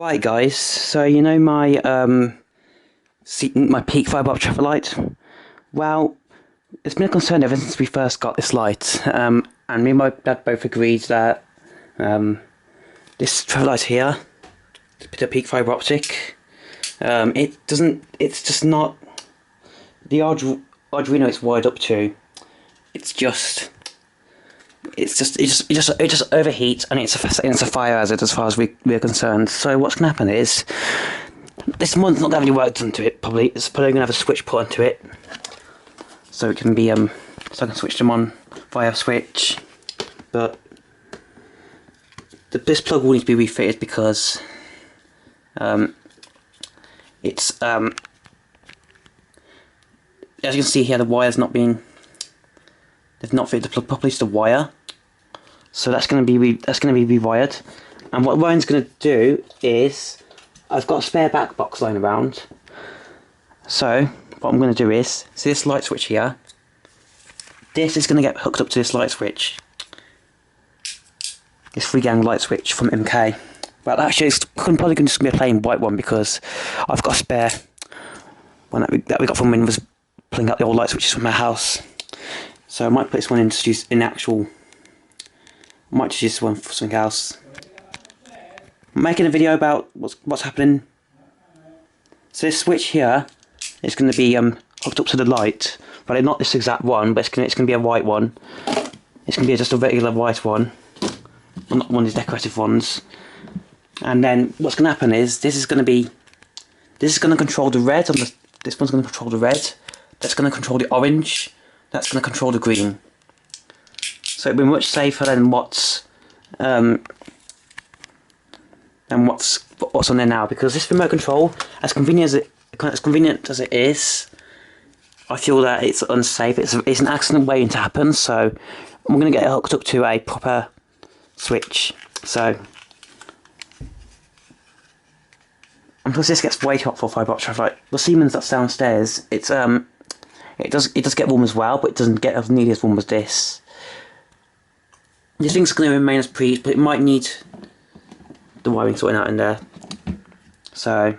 Right guys, so you know my my Peek Fibre Optic traffic light? Well, it's been a concern ever since we first got this light, and me and my dad both agreed that this traffic light here, the Peek Fibre Optic, it's just not, the Arduino it's wired up to, it just overheats, and it's a fire hazard as far as we're concerned. So what's going to happen is, this one's not going to have any work done to it. Probably it's probably going to have a switch put onto it, so it can be so I can switch them on via a switch. But this plug will need to be refitted because it's as you can see here, the wire's not been, they've not fitted the plug properly to the wire. So that's going to be rewired, and what Ryan's going to do is, I've got a spare back box lying around. So what I'm going to do is, see this light switch here? This is going to get hooked up to this light switch, this 3-gang light switch from MK. Well, actually, it's probably just going to be a plain white one because I've got a spare one that we got from when we was pulling out the old light switches from my house. So I might put this one in to use in actual. I might just use this one for something else. I'm making a video about what's happening. So this switch here is going to be hooked up to the light, but not this exact one, but it's going to be a white one. It's going to be just a regular white one, not one of these decorative ones. And then what's going to happen is, this is going to control the red, and this one's going to control the red. That's going to control the orange. That's going to control the green. So it'll be much safer than what's on there now, because this remote control, as convenient as it is, I feel that it's unsafe. It's an accident waiting to happen. So I'm going to get it hooked up to a proper switch. So, and plus this gets way hot for fibre optic traffic. The Siemens that's downstairs, it does get warm as well, but it doesn't get as nearly as warm as this. This thing's going to remain as pre, but it might need the wiring sorting out in there. So,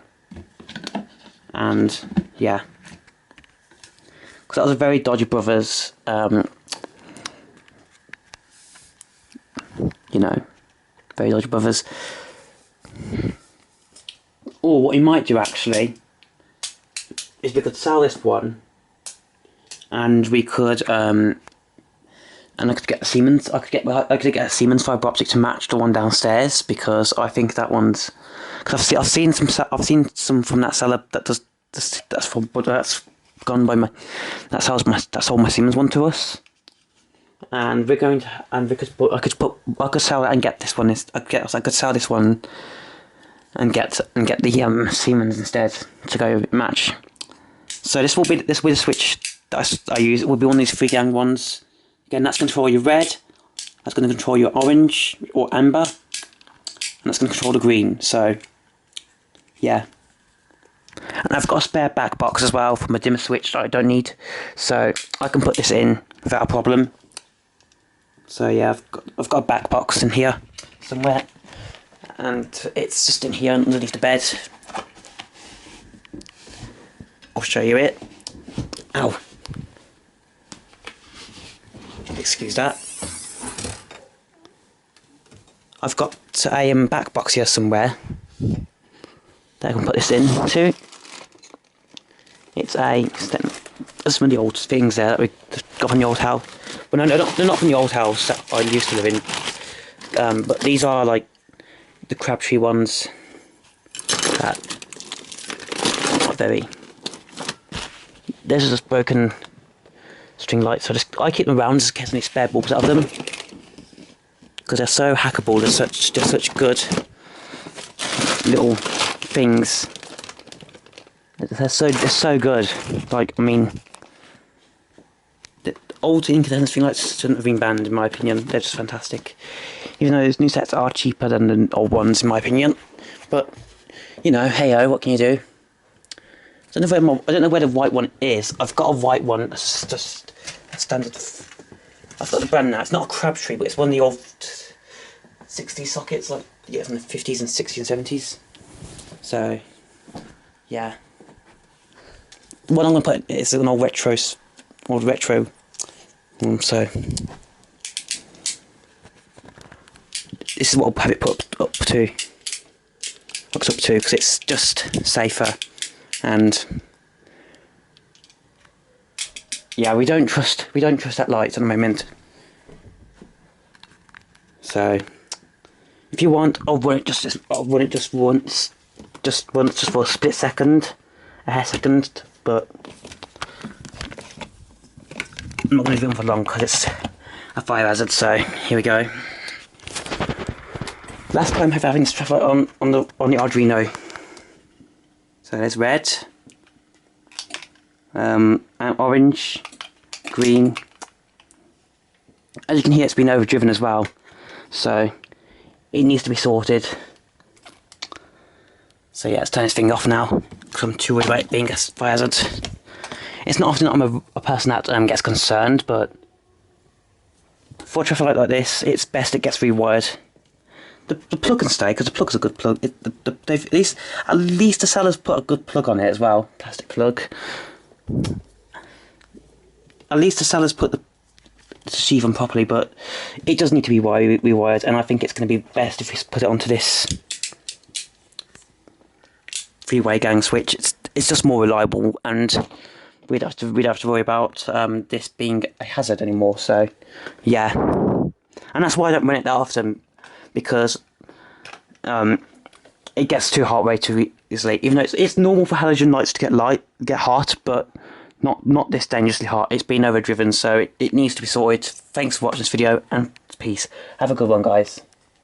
and yeah, because that was a very dodgy brothers, you know, very dodgy brothers. Or what we might do actually is we could sell this one, and we could and I could get a Siemens. I could get a Siemens fibre optic to match the one downstairs, because I think that one's. Because I've seen some from that seller that does this, that's gone by my. That sold my Siemens one to us, and we're going to, and I could sell it and get this one. I could sell this one and get the Siemens instead to go match. So this will be the switch that I use. It will be one of these 3-gang ones. Again, that's going to control your red, that's going to control your orange or amber, and that's going to control the green. So, yeah. And I've got a spare back box as well for my dimmer switch that I don't need, so I can put this in without a problem. So yeah, I've got a back box in here somewhere, and it's just in here underneath the bed. I'll show you it. Ow. Excuse that. I've got a back box here somewhere that I can put this in to. It's some of the old things there that we got from the old house. Well, no, they're not from the old house that I used to live in. But these are like the Crabtree ones that are very. There's just broken string lights, so I keep them around just in case any spare bulbs out of them, because they're so hackable. They're such good little things. They're so good. Like, I mean, the old incandescent string lights shouldn't have been banned, in my opinion. They're just fantastic, even though those new sets are cheaper than the old ones, in my opinion. But you know, hey-o, what can you do? I don't know where the white one is. I've got a white one. That's just a standard. I've got the brand now. It's not a Crabtree, but it's one of the old 60s sockets, like you get from the 50s and 60s and 70s. So yeah, what I'm going to put is an old retro one, so this is what I'll have it put up to, because it's just safer. And yeah, we don't trust that light at the moment. So if you want, I'll run it just once, just for a split second, a hair second, but I'm not going to leave it on for long because it's a fire hazard. So here we go. Last time I've having this traffic on the Arduino. So there's red, and orange, green. As you can hear, it's been overdriven as well, so it needs to be sorted. So yeah, let's turn this thing off now, because I'm too worried about it being a fire hazard. It's not often that I'm a person that gets concerned, but for a traffic light like this, it's best it gets rewired. The plug can stay, because the plug's a good plug. At least the sellers put a good plug on it as well, plastic plug. At least the sellers put the sheave on properly, but it does need to be rewired, and I think it's going to be best if we put it onto this three-way gang switch. It's just more reliable, and we'd have to worry about this being a hazard anymore. So yeah, and that's why I don't run it that often, because it gets too hot way too easily. Even though it's normal for halogen lights to get hot, but not this dangerously hot. It's been overdriven, so it needs to be sorted. Thanks for watching this video, and peace. Have a good one, guys.